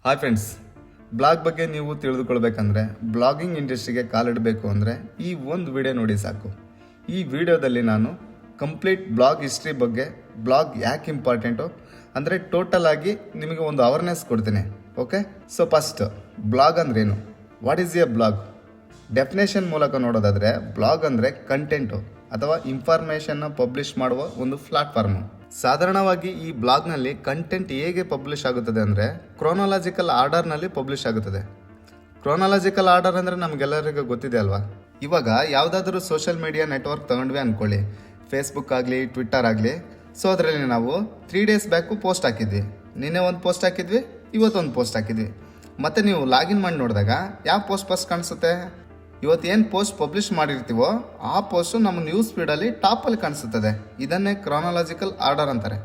Hi friends, blog ಬಗ್ಗೆ ನೀವು ತಿಳಿದುಕೊಳ್ಬೇಕಂದ್ರೆ, blogging ಇಂಡಸ್ಟ್ರಿಗೆ ಕಾಲಿಡಬೇಕು ಅಂದರೆ ಈ ಒಂದು ವಿಡಿಯೋ ನೋಡಿ ಸಾಕು. ಈ ವಿಡಿಯೋದಲ್ಲಿ ನಾನು ಕಂಪ್ಲೀಟ್ ಬ್ಲಾಗ್ ಹಿಸ್ಟ್ರಿ ಬಗ್ಗೆ, ಬ್ಲಾಗ್ ಯಾಕೆ ಇಂಪಾರ್ಟೆಂಟು ಅಂದರೆ ಟೋಟಲ್ ಆಗಿ ನಿಮಗೆ ಒಂದು ಅವೇರ್ನೆಸ್ ಕೊಡ್ತೀನಿ. ಓಕೆ, ಸೊ ಫಸ್ಟ್ ಬ್ಲಾಗ್ ಅಂದ್ರೇನು, what is A blog? Definition ಮೂಲಕ ನೋಡೋದಾದರೆ ಬ್ಲಾಗ್ ಅಂದರೆ ಕಂಟೆಂಟು ಅಥವಾ ಇನ್ಫಾರ್ಮೇಷನ್ನ ಪಬ್ಲಿಷ್ ಮಾಡುವ ಒಂದು ಪ್ಲಾಟ್ಫಾರ್ಮು. ಸಾಧಾರಣವಾಗಿ ಈ ಬ್ಲಾಗ್ನಲ್ಲಿ ಕಂಟೆಂಟ್ ಹೇಗೆ ಪಬ್ಲಿಷ್ ಆಗುತ್ತದೆ ಅಂದರೆ ಕ್ರೋನಾಲಜಿಕಲ್ ಆರ್ಡರ್ನಲ್ಲಿ ಪಬ್ಲಿಷ್ ಆಗುತ್ತದೆ. ಕ್ರೋನಾಲಜಿಕಲ್ ಆರ್ಡರ್ ಅಂದರೆ ನಮಗೆಲ್ಲರಿಗೂ ಗೊತ್ತಿದೆ ಅಲ್ವಾ. ಇವಾಗ ಯಾವುದಾದ್ರೂ ಸೋಷಿಯಲ್ ಮೀಡಿಯಾ ನೆಟ್ವರ್ಕ್ ತಗೊಂಡ್ವಿ ಅಂದ್ಕೊಳ್ಳಿ, ಫೇಸ್ಬುಕ್ ಆಗಲಿ ಟ್ವಿಟ್ಟರ್ ಆಗಲಿ. ಸೊ ಅದರಲ್ಲಿ ನಾವು 3 ಡೇಸ್ ಬ್ಯಾಕು ಪೋಸ್ಟ್ ಹಾಕಿದ್ವಿ, ನಿನ್ನೆ ಒಂದು ಪೋಸ್ಟ್ ಹಾಕಿದ್ವಿ, ಇವತ್ತೊಂದು ಪೋಸ್ಟ್ ಹಾಕಿದ್ವಿ. ಮತ್ತು ನೀವು ಲಾಗಿನ್ ಮಾಡಿ ನೋಡಿದಾಗ ಯಾವ ಪೋಸ್ಟ್ ಫಸ್ಟ್ ಕಾಣಿಸುತ್ತೆ? ಇವತ್ತು ಏನು ಪೋಸ್ಟ್ ಪಬ್ಲಿಷ್ ಮಾಡಿರ್ತೀವೋ ಆ ಪೋಸ್ಟು ನಮ್ಮ ನ್ಯೂಸ್ ಫೀಡಲ್ಲಿ ಟಾಪಲ್ಲಿ ಕಾಣಿಸುತ್ತದೆ. ಇದನ್ನೇ ಕ್ರಾನಾಲಜಿಕಲ್ ಆರ್ಡರ್ ಅಂತಾರೆ.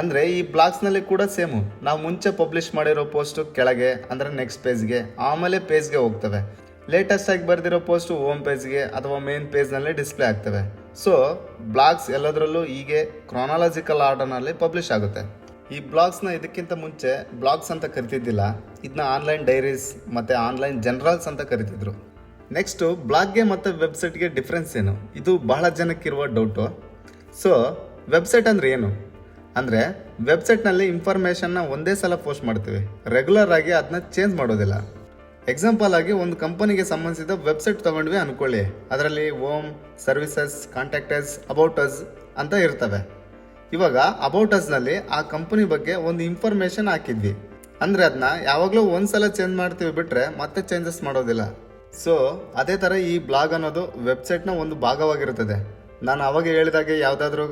ಅಂದರೆ ಈ ಬ್ಲಾಗ್ಸ್ನಲ್ಲಿ ಕೂಡ ಸೇಮು, ನಾವು ಮುಂಚೆ ಪಬ್ಲಿಷ್ ಮಾಡಿರೋ ಪೋಸ್ಟು ಕೆಳಗೆ ಅಂದರೆ ನೆಕ್ಸ್ಟ್ ಪೇಜ್ಗೆ, ಆಮೇಲೆ ಪೇಜ್ಗೆ ಹೋಗ್ತವೆ. ಲೇಟೆಸ್ಟ್ ಆಗಿ ಬರೆದಿರೋ ಪೋಸ್ಟು ಹೋಮ್ ಪೇಜ್ಗೆ ಅಥವಾ ಮೇನ್ ಪೇಜ್ನಲ್ಲಿ ಡಿಸ್ಪ್ಲೇ ಆಗ್ತವೆ. ಸೊ ಬ್ಲಾಗ್ಸ್ ಎಲ್ಲದರಲ್ಲೂ ಹೀಗೆ ಕ್ರಾನಾಲಜಿಕಲ್ ಆರ್ಡರ್ನಲ್ಲಿ ಪಬ್ಲಿಷ್ ಆಗುತ್ತೆ. ಈ ಬ್ಲಾಗ್ಸ್ನ ಇದಕ್ಕಿಂತ ಮುಂಚೆ ಬ್ಲಾಗ್ಸ್ ಅಂತ ಕರಿತಿದ್ದಿಲ್ಲ, ಇದನ್ನ ಆನ್ಲೈನ್ ಡೈರೀಸ್ ಮತ್ತು ಆನ್ಲೈನ್ ಜನರಲ್ಸ್ ಅಂತ ಕರಿತಿದ್ರು. ನೆಕ್ಸ್ಟು ಬ್ಲಾಗ್ಗೆ ಮತ್ತು ವೆಬ್ಸೈಟ್ಗೆ ಡಿಫ್ರೆನ್ಸ್ ಏನು? ಇದು ಬಹಳ ಜನಕ್ಕಿರುವ ಡೌಟು. ಸೊ ವೆಬ್ಸೈಟ್ ಅಂದರೆ ಏನು ಅಂದರೆ, ವೆಬ್ಸೈಟ್ನಲ್ಲಿ ಇನ್ಫಾರ್ಮೇಷನ್ನ ಒಂದೇ ಸಲ ಪೋಸ್ಟ್ ಮಾಡ್ತೀವಿ, ರೆಗ್ಯುಲರ್ ಆಗಿ ಅದನ್ನ ಚೇಂಜ್ ಮಾಡೋದಿಲ್ಲ. ಎಕ್ಸಾಂಪಲ್ ಆಗಿ ಒಂದು ಕಂಪನಿಗೆ ಸಂಬಂಧಿಸಿದ ವೆಬ್ಸೈಟ್ ತೊಗೊಂಡ್ವಿ ಅಂದ್ಕೊಳ್ಳಿ, ಅದರಲ್ಲಿ home, services, contacts, about us ಅಂತ ಇರ್ತವೆ. ಇವಾಗ ಅಬೌಟ್ ಅಸ್ನಲ್ಲಿ ಆ ಕಂಪನಿ ಬಗ್ಗೆ ಒಂದು ಇನ್ಫಾರ್ಮೇಷನ್ ಹಾಕಿದ್ವಿ ಅಂದರೆ ಅದನ್ನ ಯಾವಾಗಲೂ ಒಂದು ಸಲ ಚೇಂಜ್ ಮಾಡ್ತೀವಿ ಬಿಟ್ಟರೆ ಮತ್ತೆ ಚೇಂಜಸ್ ಮಾಡೋದಿಲ್ಲ. ಸೊ ಅದೇ ಥರ ಈ ಬ್ಲಾಗ್ ಅನ್ನೋದು ವೆಬ್ಸೈಟ್ನ ಒಂದು ಭಾಗವಾಗಿರುತ್ತದೆ. ನಾನು ಅವಾಗ ಹೇಳಿದಾಗೆ ಯಾವುದಾದ್ರೂ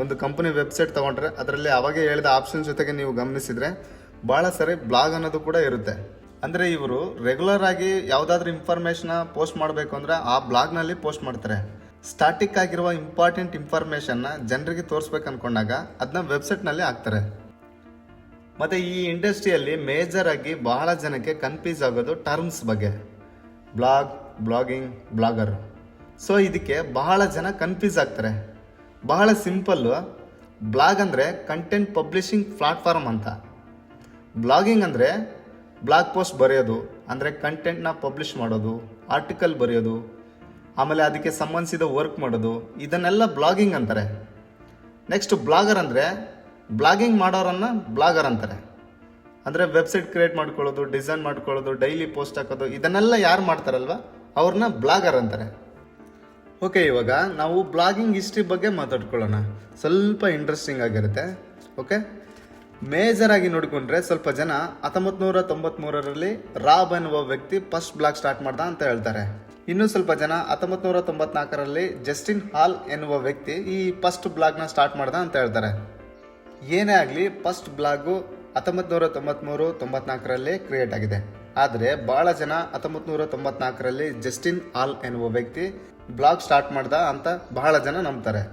ಒಂದು ಕಂಪನಿ ವೆಬ್ಸೈಟ್ ತೊಗೊಂಡ್ರೆ ಅದರಲ್ಲಿ ಅವಾಗೆ ಹೇಳಿದ ಆಪ್ಷನ್ ಜೊತೆಗೆ ನೀವು ಗಮನಿಸಿದರೆ ಭಾಳ ಸರಿ ಬ್ಲಾಗ್ ಅನ್ನೋದು ಕೂಡ ಇರುತ್ತೆ. ಅಂದರೆ ಇವರು ರೆಗ್ಯುಲರ್ ಆಗಿ ಯಾವುದಾದ್ರೂ ಇನ್ಫಾರ್ಮೇಷನ್ನ ಪೋಸ್ಟ್ ಮಾಡಬೇಕು ಅಂದರೆ ಆ ಬ್ಲಾಗ್ನಲ್ಲಿ ಪೋಸ್ಟ್ ಮಾಡ್ತಾರೆ. ಸ್ಟಾಟಿಕ್ ಆಗಿರುವ ಇಂಪಾರ್ಟೆಂಟ್ ಇನ್ಫಾರ್ಮೇಷನ್ನ ಜನರಿಗೆ ತೋರಿಸ್ಬೇಕು ಅಂದ್ಕೊಂಡಾಗ ಅದನ್ನ ವೆಬ್ಸೈಟ್ನಲ್ಲಿ ಹಾಕ್ತಾರೆ. ಮತ್ತು ಈ ಇಂಡಸ್ಟ್ರಿಯಲ್ಲಿ ಮೇಜರ್ ಆಗಿ ಬಹಳ ಜನಕ್ಕೆ ಕನ್ಫ್ಯೂಸ್ ಆಗೋದು ಟರ್ಮ್ಸ್ ಬಗ್ಗೆ, ಬ್ಲಾಗ್, ಬ್ಲಾಗಿಂಗ್, ಬ್ಲಾಗರ್. ಸೊ ಇದಕ್ಕೆ ಬಹಳ ಜನ ಕನ್ಫ್ಯೂಸ್ ಆಗ್ತಾರೆ. ಬಹಳ ಸಿಂಪಲ್ಲು, ಬ್ಲಾಗ್ ಅಂದರೆ ಕಂಟೆಂಟ್ ಪಬ್ಲಿಷಿಂಗ್ ಪ್ಲಾಟ್ಫಾರ್ಮ್ ಅಂತ. ಬ್ಲಾಗಿಂಗ್ ಅಂದರೆ ಬ್ಲಾಗ್ ಪೋಸ್ಟ್ ಬರೆಯೋದು, ಅಂದರೆ ಕಂಟೆಂಟ್ನ ಪಬ್ಲಿಷ್ ಮಾಡೋದು, ಆರ್ಟಿಕಲ್ ಬರೆಯೋದು, ಆಮೇಲೆ ಅದಕ್ಕೆ ಸಂಬಂಧಿಸಿದ ವರ್ಕ್ ಮಾಡೋದು, ಇದನ್ನೆಲ್ಲ ಬ್ಲಾಗಿಂಗ್ ಅಂತಾರೆ. ನೆಕ್ಸ್ಟ್ ಬ್ಲಾಗರ್ ಅಂದರೆ ಬ್ಲಾಗಿಂಗ್ ಮಾಡೋರನ್ನು ಬ್ಲಾಗರ್ ಅಂತಾರೆ. ಅಂದರೆ ವೆಬ್ಸೈಟ್ ಕ್ರಿಯೇಟ್ ಮಾಡ್ಕೊಳ್ಳೋದು, ಡಿಸೈನ್ ಮಾಡ್ಕೊಳ್ಳೋದು, ಡೈಲಿ ಪೋಸ್ಟ್ ಹಾಕೋದು, ಇದನ್ನೆಲ್ಲ ಯಾರು ಮಾಡ್ತಾರಲ್ವ ಅವ್ರನ್ನ ಬ್ಲಾಗರ್ ಅಂತಾರೆ. ಓಕೆ, ಇವಾಗ ನಾವು ಬ್ಲಾಗಿಂಗ್ ಹಿಸ್ಟ್ರಿ ಬಗ್ಗೆ ಮಾತಾಡ್ಕೊಳ್ಳೋಣ. ಸ್ವಲ್ಪ ಇಂಟ್ರೆಸ್ಟಿಂಗ್ ಆಗಿರುತ್ತೆ. ಓಕೆ, ಮೇಜರ್ ಆಗಿ ನೋಡಿಕೊಂಡ್ರೆ ಸ್ವಲ್ಪ ಜನ 1993ರಲ್ಲಿ ರಾಬ್ ಎನ್ನುವ ವ್ಯಕ್ತಿ ಫಸ್ಟ್ ಬ್ಲಾಗ್ ಸ್ಟಾರ್ಟ್ ಮಾಡ್ದ ಅಂತ ಹೇಳ್ತಾರೆ. ಇನ್ನೂ ಸ್ವಲ್ಪ ಜನ 1994ರಲ್ಲಿ ಜಸ್ಟಿನ್ ಹಾಲ್ ಎನ್ನುವ ವ್ಯಕ್ತಿ ಈ ಫಸ್ಟ್ ಬ್ಲಾಗ್ನ ಸ್ಟಾರ್ಟ್ ಮಾಡ್ದ ಅಂತ ಹೇಳ್ತಾರೆ. ಏನೇ ಆಗಲಿ, ಫಸ್ಟ್ ಬ್ಲಾಗು 1993-94ರಲ್ಲಿ ಕ್ರಿಯೇಟ್ ಆಗಿದೆ. ಆದರೆ ಭಾಳ ಜನ 1994ರಲ್ಲಿ ಜಸ್ಟಿನ್ ಹಾಲ್ ಎನ್ನುವ ವ್ಯಕ್ತಿ ಬ್ಲಾಗ್ ಸ್ಟಾರ್ಟ್ ಮಾಡ್ದ ಅಂತ ಬಹಳ ಜನ ನಂಬ್ತಾರೆ.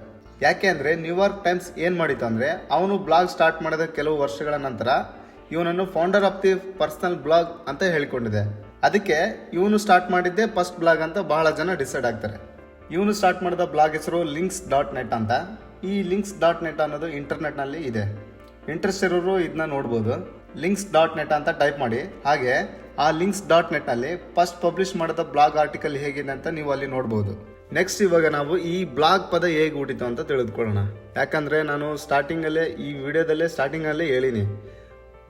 ಯಾಕೆ ಅಂದರೆ ನ್ಯೂಯಾರ್ಕ್ ಟೈಮ್ಸ್ ಏನು ಮಾಡಿತ್ತು ಅಂದರೆ, ಅವನು ಬ್ಲಾಗ್ ಸ್ಟಾರ್ಟ್ ಮಾಡಿದ ಕೆಲವು ವರ್ಷಗಳ ನಂತರ ಇವನನ್ನು founder of the personal blog ಅಂತ ಹೇಳಿಕೊಂಡಿದೆ. ಅದಕ್ಕೆ ಇವನು ಸ್ಟಾರ್ಟ್ ಮಾಡಿದ್ದೆ ಫಸ್ಟ್ ಬ್ಲಾಗ್ ಅಂತ ಬಹಳ ಜನ ಡಿಸೈಡ್ ಆಗ್ತಾರೆ. ಇವನು ಸ್ಟಾರ್ಟ್ ಮಾಡಿದ ಬ್ಲಾಗ್ ಹೆಸರು links.net ಅಂತ. ಈ links.net ಅನ್ನೋದು ಇಂಟರ್ನೆಟ್ನಲ್ಲಿ ಇದೆ. ಇಂಟ್ರೆಸ್ಟ್ ಇರೋರು ಇದನ್ನ ನೋಡ್ಬೋದು. links.net ಅಂತ ಟೈಪ್ ಮಾಡಿ. ಹಾಗೆ ಆ links.netನಲ್ಲಿ ಫಸ್ಟ್ ಪಬ್ಲಿಷ್ ಮಾಡಿದ ಬ್ಲಾಗ್ ಆರ್ಟಿಕಲ್ ಹೇಗಿದೆ ಅಂತ ನೀವು ಅಲ್ಲಿ ನೋಡ್ಬೋದು. ನೆಕ್ಸ್ಟ್ ಇವಾಗ ನಾವು ಈ ಬ್ಲಾಗ್ ಪದ ಹೇಗೆ ಹುಟ್ಟಿತು ಅಂತ ತಿಳಿದುಕೊಳ್ಳೋಣ. ಯಾಕಂದರೆ ನಾನು ಈ ವಿಡಿಯೋದಲ್ಲೇ ಸ್ಟಾರ್ಟಿಂಗಲ್ಲೇ ಹೇಳಿನಿ,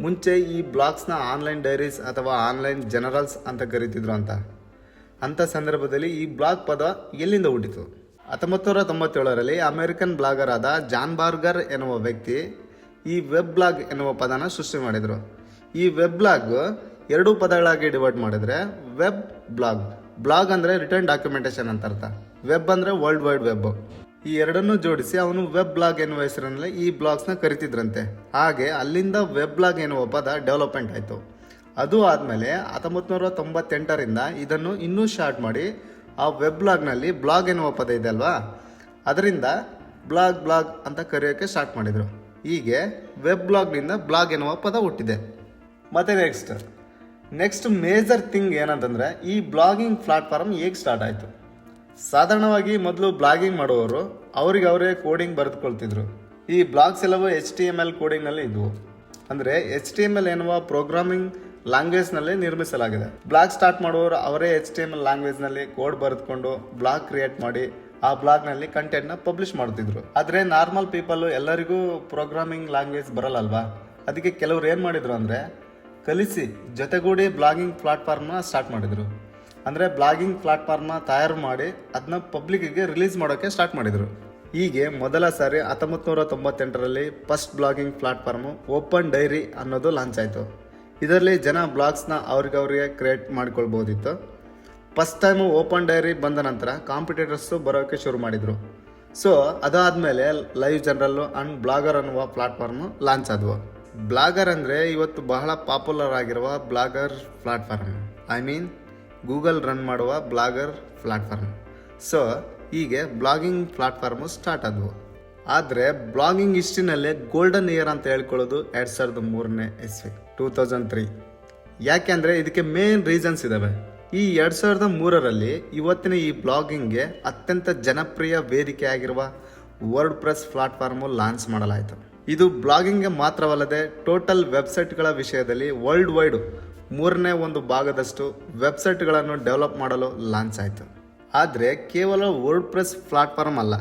ಮುಂಚೆ ಈ ಬ್ಲಾಗ್ಸ್ನ ಆನ್ಲೈನ್ ಡೈರೀಸ್ ಅಥವಾ ಆನ್ಲೈನ್ ಜನರಲ್ಸ್ ಅಂತ ಕರಿತಿದ್ರು ಅಂತ. ಅಂಥ ಸಂದರ್ಭದಲ್ಲಿ ಈ ಬ್ಲಾಗ್ ಪದ ಎಲ್ಲಿಂದ ಹುಟ್ಟಿತು? 1997ರಲ್ಲಿ ಅಮೆರಿಕನ್ ಬ್ಲಾಗರ್ ಆದ ಜಾನ್ ಬಾರ್ಗರ್ ಎನ್ನುವ ವ್ಯಕ್ತಿ ಈ ವೆಬ್ ಬ್ಲಾಗ್ ಎನ್ನುವ ಪದನ ಸೃಷ್ಟಿ ಮಾಡಿದರು. ಈ ವೆಬ್ ಬ್ಲಾಗ್ 2 ಪದಗಳಾಗಿ ಡಿವೈಡ್ ಮಾಡಿದರೆ ವೆಬ್ ಬ್ಲಾಗ್. ಬ್ಲಾಗ್ ಅಂದರೆ ರಿಟರ್ನ್ ಡಾಕ್ಯುಮೆಂಟೇಶನ್ ಅಂತ ಅರ್ಥ, ವೆಬ್ ಅಂದರೆ ವರ್ಲ್ಡ್ ವೈಡ್ ವೆಬ್. ಈ ಎರಡನ್ನೂ ಜೋಡಿಸಿ ಅವನು ವೆಬ್ ಬ್ಲಾಗ್ ಎನ್ನುವ ಹೆಸರಿನಲ್ಲಿ ಈ ಬ್ಲಾಗ್ಸ್ನ ಕರಿತಿದ್ರಂತೆ. ಹಾಗೆ ಅಲ್ಲಿಂದ ವೆಬ್ ಬ್ಲಾಗ್ ಎನ್ನುವ ಪದ ಡೆವಲಪ್ಮೆಂಟ್ ಆಯಿತು. ಅದು ಆದಮೇಲೆ 1998ರಿಂದ ಇದನ್ನು ಇನ್ನೂ ಶಾರ್ಟ್ ಮಾಡಿ ಆ ವೆಬ್ ಬ್ಲಾಗ್ನಲ್ಲಿ ಬ್ಲಾಗ್ ಎನ್ನುವ ಪದ ಇದೆ ಅಲ್ವಾ, ಅದರಿಂದ ಬ್ಲಾಗ್ ಅಂತ ಕರೆಯೋಕ್ಕೆ ಸ್ಟಾರ್ಟ್ ಮಾಡಿದರು. ಹೀಗೆ ವೆಬ್ ಬ್ಲಾಗ್ನಿಂದ ಬ್ಲಾಗ್ ಎನ್ನುವ ಪದ ಹುಟ್ಟಿದೆ. ಮತ್ತು ನೆಕ್ಸ್ಟ್ ಮೇಜರ್ ಥಿಂಗ್ ಏನಂತಂದರೆ, ಈ ಬ್ಲಾಗಿಂಗ್ ಪ್ಲಾಟ್ಫಾರ್ಮ್ ಹೇಗೆ ಸ್ಟಾರ್ಟ್ ಆಯಿತು? ಸಾಧಾರಣವಾಗಿ ಮೊದಲು ಬ್ಲಾಗಿಂಗ್ ಮಾಡುವವರು ಅವರೇ ಕೋಡಿಂಗ್ ಬರೆದುಕೊಳ್ತಿದ್ರು. ಈ ಬ್ಲಾಗ್ಸ್ ಎಲ್ಲವೂ HTML ಕೋಡಿಂಗ್ನಲ್ಲಿ ಇದ್ವು. ಅಂದರೆ HTML ಎನ್ನುವ ಪ್ರೋಗ್ರಾಮಿಂಗ್ ಲ್ಯಾಂಗ್ವೇಜ್ನಲ್ಲಿ ನಿರ್ಮಿಸಲಾಗಿದೆ. ಬ್ಲಾಗ್ ಸ್ಟಾರ್ಟ್ ಮಾಡುವವರು ಅವರೇ HTML ಲ್ಯಾಂಗ್ವೇಜ್ನಲ್ಲಿ ಕೋಡ್ ಬರೆದುಕೊಂಡು ಬ್ಲಾಗ್ ಕ್ರಿಯೇಟ್ ಮಾಡಿ ಆ ಬ್ಲಾಗ್ನಲ್ಲಿ ಕಂಟೆಂಟ್ನ ಪಬ್ಲಿಷ್ ಮಾಡ್ತಿದ್ರು. ಆದರೆ ನಾರ್ಮಲ್ ಪೀಪಲ್ ಎಲ್ಲರಿಗೂ ಪ್ರೋಗ್ರಾಮಿಂಗ್ ಲ್ಯಾಂಗ್ವೇಜ್ ಬರಲ್ಲಲ್ವಾ, ಅದಕ್ಕೆ ಕೆಲವ್ರು ಏನು ಮಾಡಿದ್ರು ಅಂದರೆ ಕಲಿಸಿ ಜೊತೆಗೂಡಿ ಬ್ಲಾಗಿಂಗ್ ಪ್ಲಾಟ್ಫಾರ್ಮ್ನ ಸ್ಟಾರ್ಟ್ ಮಾಡಿದರು. ಅಂದರೆ ಬ್ಲಾಗಿಂಗ್ ಪ್ಲಾಟ್ಫಾರ್ಮ್ನ ತಯಾರು ಮಾಡಿ ಅದನ್ನ ಪಬ್ಲಿಕ್ಕಿಗೆ ರಿಲೀಸ್ ಮಾಡೋಕ್ಕೆ ಸ್ಟಾರ್ಟ್ ಮಾಡಿದರು. ಹೀಗೆ ಮೊದಲ ಸಾರಿ 1998ರಲ್ಲಿ first blogging platform open diary ಅನ್ನೋದು ಲಾಂಚ್ ಆಯಿತು. ಇದರಲ್ಲಿ ಜನ ಬ್ಲಾಗ್ಸ್ನ ಅವ್ರಿಗೆ ಕ್ರಿಯೇಟ್ ಮಾಡ್ಕೊಳ್ಬೋದಿತ್ತು. ಫಸ್ಟ್ ಟೈಮು ಓಪನ್ ಡೈರಿ ಬಂದ ನಂತರ ಕಾಂಪಿಟೇಟರ್ಸು ಬರೋಕ್ಕೆ ಶುರು ಮಾಡಿದರು. ಸೊ ಅದಾದಮೇಲೆ ಲೈವ್ ಜನರಲ್ಲು ಆ್ಯಂಡ್ ಬ್ಲಾಗರ್ ಅನ್ನುವ ಪ್ಲಾಟ್ಫಾರ್ಮು ಲಾಂಚ್ ಆದವು. ಬ್ಲಾಗರ್ ಅಂದರೆ ಇವತ್ತು ಬಹಳ ಪಾಪ್ಯುಲರ್ ಆಗಿರುವ blogger platform, I mean Google run ಮಾಡುವ ಬ್ಲಾಗರ್ ಪ್ಲಾಟ್ಫಾರ್ಮ್. ಸೊ ಹೀಗೆ ಬ್ಲಾಗಿಂಗ್ ಪ್ಲಾಟ್ಫಾರ್ಮು ಸ್ಟಾರ್ಟ್ ಆದವು. ಆದರೆ ಬ್ಲಾಗಿಂಗ್ ಹಿಸ್ಟ್ರಿನಲ್ಲೇ ಗೋಲ್ಡನ್ ಇಯರ್ ಅಂತ ಹೇಳ್ಕೊಳ್ಳೋದು 2003ನೇ ಇಸ್ವಿ, 2003. ಯಾಕೆಂದರೆ ಇದಕ್ಕೆ ಮೇನ್ ರೀಸನ್ಸ್ ಇದ್ದಾವೆ. ಈ 2003ರಲ್ಲಿ ಇವತ್ತಿನ ಈ ಬ್ಲಾಗಿಂಗ್ಗೆ ಅತ್ಯಂತ ಜನಪ್ರಿಯ ವೇದಿಕೆ ಆಗಿರುವ ವರ್ಡ್ ಪ್ರೆಸ್ ಪ್ಲಾಟ್ಫಾರ್ಮು ಲಾಂಚ್ ಮಾಡಲಾಯಿತು. ಇದು ಬ್ಲಾಗಿಂಗ್ಗೆ ಮಾತ್ರವಲ್ಲದೆ ಟೋಟಲ್ ವೆಬ್ಸೈಟ್ಗಳ ವಿಷಯದಲ್ಲಿ ವರ್ಲ್ಡ್ ವೈಡ್ 1/3 ಭಾಗದಷ್ಟು ವೆಬ್ಸೈಟ್ಗಳನ್ನು ಡೆವಲಪ್ ಮಾಡಲು ಲಾಂಚ್ ಆಯಿತು. ಆದರೆ ಕೇವಲ ವರ್ಡ್ ಪ್ರೆಸ್ ಪ್ಲಾಟ್ಫಾರ್ಮ್ ಅಲ್ಲ,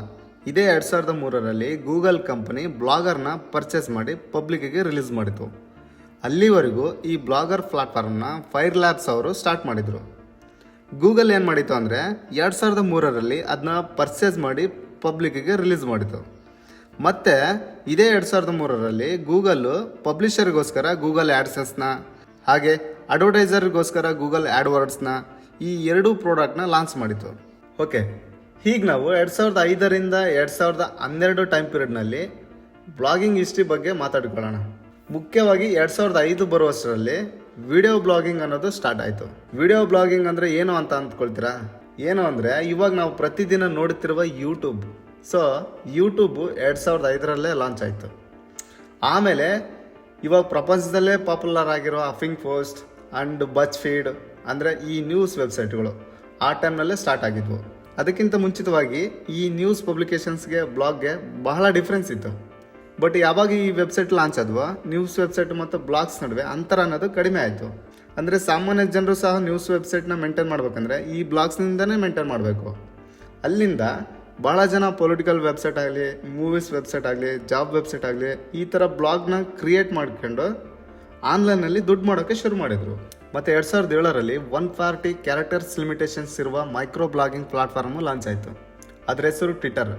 ಇದೇ 2003ರಲ್ಲಿ ಗೂಗಲ್ ಕಂಪನಿ ಬ್ಲಾಗರ್ನ ಪರ್ಚೇಸ್ ಮಾಡಿ ಪಬ್ಲಿಕ್ಕಿಗೆ ರಿಲೀಸ್ ಮಾಡಿತು. ಅಲ್ಲಿವರೆಗೂ ಈ ಬ್ಲಾಗರ್ ಪ್ಲಾಟ್ಫಾರ್ಮ್ನ ಫೈರ್ ಲ್ಯಾಬ್ಸ್ ಅವರು ಸ್ಟಾರ್ಟ್ ಮಾಡಿದರು. ಗೂಗಲ್ ಏನು ಮಾಡಿತು ಅಂದರೆ 2003ರಲ್ಲಿ ಅದನ್ನ ಪರ್ಚೇಸ್ ಮಾಡಿ ಪಬ್ಲಿಕ್ಕಿಗೆ ರಿಲೀಸ್ ಮಾಡಿತು. ಮತ್ತು ಇದೇ 2003ರಲ್ಲಿ ಗೂಗಲ್ಲು ಪಬ್ಲಿಷರ್ಗೋಸ್ಕರ ಗೂಗಲ್ ಆ್ಯಡ್ಸೆನ್ಸ್ನ ಹಾಗೆ ಅಡ್ವರ್ಟೈಸರ್ಗೋಸ್ಕರ ಗೂಗಲ್ ಆ್ಯಡ್ವರ್ಡ್ಸ್ನ ಈ 2 ಪ್ರಾಡಕ್ಟ್ನ ಲಾಂಚ್ ಮಾಡಿತು. ಓಕೆ, ಹೀಗೆ ನಾವು 2005ರಿಂದ 2012 ಟೈಮ್ ಪೀರಿಯಡ್ನಲ್ಲಿ ಬ್ಲಾಗಿಂಗ್ ಹಿಸ್ಟ್ರಿ ಬಗ್ಗೆ ಮಾತಾಡ್ಕೊಳ್ಳೋಣ. ಮುಖ್ಯವಾಗಿ 2005 ಬರುವಷ್ಟರಲ್ಲಿ ವಿಡಿಯೋ ಬ್ಲಾಗಿಂಗ್ ಅನ್ನೋದು ಸ್ಟಾರ್ಟ್ ಆಯಿತು. ವಿಡಿಯೋ ಬ್ಲಾಗಿಂಗ್ ಅಂದರೆ ಏನು ಅಂತ ಅಂದ್ಕೊಳ್ತೀರಾ? ಏನು ಅಂದರೆ ಇವಾಗ ನಾವು ಪ್ರತಿದಿನ ನೋಡುತ್ತಿರುವ ಯೂಟ್ಯೂಬ್. ಸೊ ಯೂಟ್ಯೂಬು 2005ರಲ್ಲೇ ಲಾಂಚ್ ಆಯಿತು. ಆಮೇಲೆ ಇವಾಗ ಪ್ರಪಂಚದಲ್ಲೇ ಪಾಪ್ಯುಲರ್ ಆಗಿರೋ ಹಫಿಂಗ್ ಪೋಸ್ಟ್ ಆ್ಯಂಡ್ ಬಚ್ ಫೀಡ್ ಅಂದರೆ ಈ ನ್ಯೂಸ್ ವೆಬ್ಸೈಟ್ಗಳು ಆ ಟೈಮ್ನಲ್ಲೇ ಸ್ಟಾರ್ಟ್ ಆಗಿದ್ವು. ಅದಕ್ಕಿಂತ ಮುಂಚಿತವಾಗಿ ಈ ನ್ಯೂಸ್ ಪಬ್ಲಿಕೇಶನ್ಸ್ಗೆ ಬ್ಲಾಗ್ಗೆ ಬಹಳ ಡಿಫ್ರೆನ್ಸ್ ಇತ್ತು. ಬಟ್ ಯಾವಾಗ ಈ ವೆಬ್ಸೈಟ್ ಲಾಂಚ್ ಆದ್ವೋ ನ್ಯೂಸ್ ವೆಬ್ಸೈಟ್ ಮತ್ತು ಬ್ಲಾಗ್ಸ್ ನಡುವೆ ಅಂತರ ಅನ್ನೋದು ಕಡಿಮೆ ಆಯಿತು. ಅಂದರೆ ಸಾಮಾನ್ಯ ಜನರು ಸಹ ನ್ಯೂಸ್ ವೆಬ್ಸೈಟ್ನ ಮೇಂಟೈನ್ ಮಾಡ್ಬೇಕಂದ್ರೆ ಈ ಬ್ಲಾಗ್ಸ್ನಿಂದನೇ ಮೇಂಟೈನ್ ಮಾಡಬೇಕು. ಅಲ್ಲಿಂದ ಭಾಳ ಜನ ಪೊಲಿಟಿಕಲ್ ವೆಬ್ಸೈಟ್ ಆಗಲಿ, ಮೂವೀಸ್ ವೆಬ್ಸೈಟ್ ಆಗಲಿ, ಜಾಬ್ ವೆಬ್ಸೈಟ್ ಆಗಲಿ ಈ ಥರ ಬ್ಲಾಗ್ನ ಕ್ರಿಯೇಟ್ ಮಾಡ್ಕೊಂಡು ಆನ್ಲೈನಲ್ಲಿ ದುಡ್ಡು ಮಾಡೋಕ್ಕೆ ಶುರು ಮಾಡಿದರು. ಮತ್ತು 2007ರಲ್ಲಿ 140 ಕ್ಯಾರೆಕ್ಟರ್ಸ್ ಲಿಮಿಟೇಷನ್ಸ್ ಇರುವ ಮೈಕ್ರೋ ಬ್ಲಾಗಿಂಗ್ ಪ್ಲಾಟ್ಫಾರ್ಮು ಲಾಂಚ್ ಆಯಿತು. ಅದರ ಹೆಸರು ಟ್ವಿಟರ್.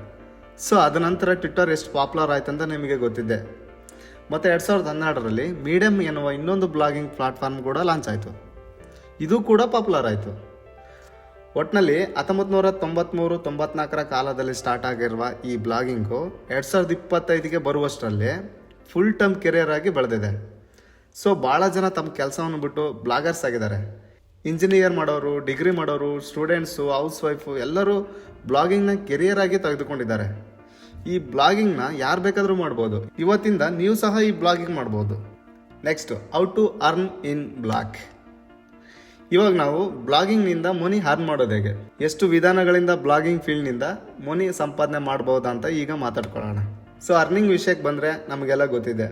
ಸೊ ಅದ ನಂತರ ಟ್ವಿಟರ್ ಎಷ್ಟು ಪಾಪ್ಯುಲರ್ ಆಯ್ತು ಅಂತ ನಿಮಗೆ ಗೊತ್ತಿದೆ. ಮತ್ತು 2012ರಲ್ಲಿ ಮೀಡಿಯಮ್ ಎನ್ನುವ ಇನ್ನೊಂದು ಬ್ಲಾಗಿಂಗ್ ಪ್ಲಾಟ್ಫಾರ್ಮ್ ಕೂಡ ಲಾಂಚ್ ಆಯಿತು. ಇದು ಕೂಡ ಪಾಪ್ಯುಲರ್ ಆಯಿತು. ಒಟ್ಟಿನಲ್ಲಿ 1993-94 ಕಾಲದಲ್ಲಿ ಸ್ಟಾರ್ಟ್ ಆಗಿರುವ ಈ ಬ್ಲಾಗಿಂಗು 2025ಗೆ ಬರುವಷ್ಟರಲ್ಲಿ ಫುಲ್ ಟೈಮ್ ಕೆರಿಯರ್ ಆಗಿ ಬೆಳೆದಿದೆ. ಸೊ ಭಾಳ ಜನ ತಮ್ಮ ಕೆಲಸವನ್ನು ಬಿಟ್ಟು ಬ್ಲಾಗರ್ಸ್ ಆಗಿದ್ದಾರೆ. ಇಂಜಿನಿಯರ್ ಮಾಡೋರು, ಡಿಗ್ರಿ ಮಾಡೋರು, ಸ್ಟೂಡೆಂಟ್ಸು, ಹೌಸ್ ವೈಫು ಎಲ್ಲರೂ ಬ್ಲಾಗಿಂಗ್ನ ಕೆರಿಯರ್ ಆಗಿ ತೆಗೆದುಕೊಂಡಿದ್ದಾರೆ. ಈ ಬ್ಲಾಗಿಂಗ್ನ ಯಾರು ಬೇಕಾದರೂ ಮಾಡ್ಬೋದು. ಇವತ್ತಿಂದ ನೀವು ಸಹ ಈ ಬ್ಲಾಗಿಂಗ್ ಮಾಡ್ಬೋದು. Next, how to earn in blog. ಇವಾಗ ನಾವು ಬ್ಲಾಗಿಂಗ್ನಿಂದ ಮನಿ ಅರ್ನ್ ಮಾಡೋದು ಹೇಗೆ, ಎಷ್ಟು ವಿಧಾನಗಳಿಂದ ಬ್ಲಾಗಿಂಗ್ ಫೀಲ್ಡ್ನಿಂದ ಮನಿ ಸಂಪಾದನೆ ಮಾಡ್ಬೋದಾ ಅಂತ ಈಗ ಮಾತಾಡ್ಕೊಳ್ಳೋಣ. ಸೊ ಅರ್ನಿಂಗ್ ವಿಷಯಕ್ಕೆ ಬಂದರೆ ನಮಗೆಲ್ಲ ಗೊತ್ತಿದೆ.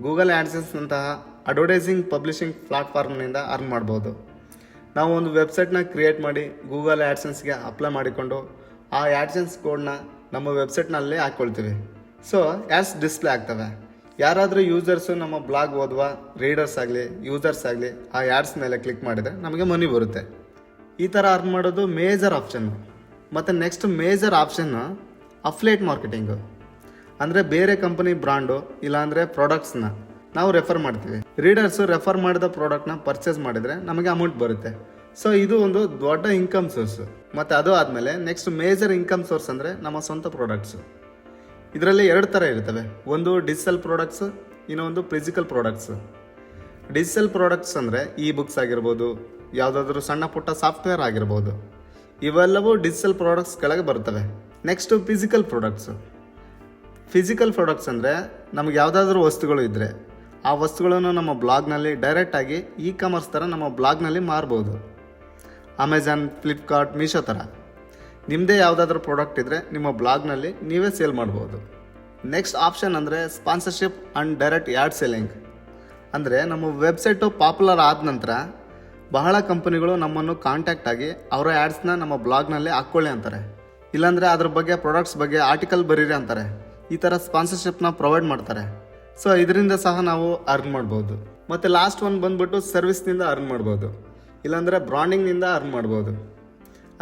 ಗೂಗಲ್ ಆ್ಯಡ್ಸೆನ್ಸ್ನಂತಹ ಅಡ್ವರ್ಟೈಸಿಂಗ್ ಪಬ್ಲಿಷಿಂಗ್ ಪ್ಲಾಟ್ಫಾರ್ಮ್ನಿಂದ ಅರ್ನ್ ಮಾಡ್ಬೋದು. ನಾವು ಒಂದು ವೆಬ್ಸೈಟ್ನ ಕ್ರಿಯೇಟ್ ಮಾಡಿ ಗೂಗಲ್ ಆ್ಯಡ್ಸೆನ್ಸ್ಗೆ ಅಪ್ಲೈ ಮಾಡಿಕೊಂಡು ಆ ಆ್ಯಡ್ಸೆನ್ಸ್ ಕೋಡ್ನ ನಮ್ಮ ವೆಬ್ಸೈಟ್ನಲ್ಲೇ ಹಾಕ್ಕೊಳ್ತೀವಿ. ಸೊ ಆ್ಯಡ್ಸ್ ಡಿಸ್ಪ್ಲೇ ಆಗ್ತವೆ. ಯಾರಾದರೂ ಯೂಸರ್ಸು ನಮ್ಮ ಬ್ಲಾಗ್ ಓದುವ ರೀಡರ್ಸ್ ಆಗಲಿ, ಯೂಸರ್ಸ್ ಆಗಲಿ ಆ ಆ್ಯಡ್ಸ್ ಮೇಲೆ ಕ್ಲಿಕ್ ಮಾಡಿದರೆ ನಮಗೆ ಮನಿ ಬರುತ್ತೆ. ಈ ಥರ ಅರ್ನ್ ಮಾಡೋದು ಮೇಜರ್ ಆಪ್ಷನ್ನು. ಮತ್ತು next major option affiliate marketing. ಅಂದರೆ ಬೇರೆ ಕಂಪನಿ ಬ್ರಾಂಡು ಇಲ್ಲಾಂದರೆ ಪ್ರಾಡಕ್ಟ್ಸ್ನ ನಾವು ರೆಫರ್ ಮಾಡ್ತೀವಿ. ರೀಡರ್ಸು ರೆಫರ್ ಮಾಡಿದ ಪ್ರಾಡಕ್ಟ್ನ ಪರ್ಚೇಸ್ ಮಾಡಿದರೆ ನಮಗೆ ಅಮೌಂಟ್ ಬರುತ್ತೆ. ಸೊ ಇದು ಒಂದು ದೊಡ್ಡ ಇನ್ಕಮ್ ಸೋರ್ಸು. ಮತ್ತು ಅದು ಆದಮೇಲೆ ನೆಕ್ಸ್ಟ್ ಮೇಜರ್ ಇನ್ಕಮ್ ಸೋರ್ಸ್ ಅಂದರೆ ನಮ್ಮ ಸ್ವಂತ ಪ್ರಾಡಕ್ಟ್ಸು. ಇದರಲ್ಲಿ 2 ಥರ ಇರ್ತವೆ. ಒಂದು ಡಿಜಿಟಲ್ ಪ್ರಾಡಕ್ಟ್ಸು, ಇನ್ನೊಂದು ಫಿಸಿಕಲ್ ಪ್ರಾಡಕ್ಟ್ಸು. ಡಿಜಿಟಲ್ ಪ್ರಾಡಕ್ಟ್ಸ್ ಅಂದರೆ ಇ ಬುಕ್ಸ್ ಆಗಿರ್ಬೋದು, ಯಾವುದಾದ್ರೂ ಸಣ್ಣ ಪುಟ್ಟ ಸಾಫ್ಟ್ವೇರ್ ಆಗಿರ್ಬೋದು, ಇವೆಲ್ಲವೂ ಡಿಜಿಟಲ್ ಪ್ರಾಡಕ್ಟ್ಸ್ ಕೆಳಗೆ ಬರ್ತವೆ. Next physical products. Physical products ಅಂದರೆ ನಮಗೆ ಯಾವುದಾದ್ರೂ ವಸ್ತುಗಳು ಇದ್ದರೆ ಆ ವಸ್ತುಗಳನ್ನು ನಮ್ಮ ಬ್ಲಾಗ್ನಲ್ಲಿ ಡೈರೆಕ್ಟಾಗಿ ಇ ಕಾಮರ್ಸ್ ಥರ ನಮ್ಮ ಬ್ಲಾಗ್ನಲ್ಲಿ ಮಾರ್ಬೋದು. ಅಮೆಜಾನ್, ಫ್ಲಿಪ್ಕಾರ್ಟ್, ಮೀಶೋ ಥರ ನಿಮ್ಮದೇ ಯಾವುದಾದ್ರೂ ಪ್ರಾಡಕ್ಟ್ ಇದ್ದರೆ ನಿಮ್ಮ ಬ್ಲಾಗ್ನಲ್ಲಿ ನೀವೇ ಸೇಲ್ ಮಾಡ್ಬೋದು. ನೆಕ್ಸ್ಟ್ ಆಪ್ಷನ್ ಅಂದರೆ sponsorship and direct add selling. ಅಂದರೆ ನಮ್ಮ ವೆಬ್ಸೈಟು ಪಾಪ್ಯುಲರ್ ಆದ ನಂತರ ಬಹಳ ಕಂಪನಿಗಳು ನಮ್ಮನ್ನು ಕಾಂಟ್ಯಾಕ್ಟ್ ಆಗಿ ಅವರ ಆ್ಯಡ್ಸ್ನ ನಮ್ಮ ಬ್ಲಾಗ್ನಲ್ಲಿ ಹಾಕ್ಕೊಳ್ಳಿ ಅಂತಾರೆ. ಇಲ್ಲಾಂದರೆ ಅದ್ರ ಬಗ್ಗೆ ಪ್ರಾಡಕ್ಟ್ಸ್ ಬಗ್ಗೆ ಆರ್ಟಿಕಲ್ ಬರೀರಿ ಅಂತಾರೆ. ಈ ಥರ ಸ್ಪಾನ್ಸರ್ಶಿಪ್ನ ಪ್ರೊವೈಡ್ ಮಾಡ್ತಾರೆ. ಸೊ ಇದರಿಂದ ಸಹ ನಾವು ಅರ್ನ್ ಮಾಡ್ಬೋದು. ಮತ್ತು ಲಾಸ್ಟ್ ಒನ್ ಬಂದ್ಬಿಟ್ಟು ಸರ್ವಿಸ್ನಿಂದ ಅರ್ನ್ ಮಾಡ್ಬೋದು, ಇಲ್ಲಾಂದರೆ ಬ್ರಾಂಡಿಂಗ್ನಿಂದ ಅರ್ನ್ ಮಾಡ್ಬೋದು.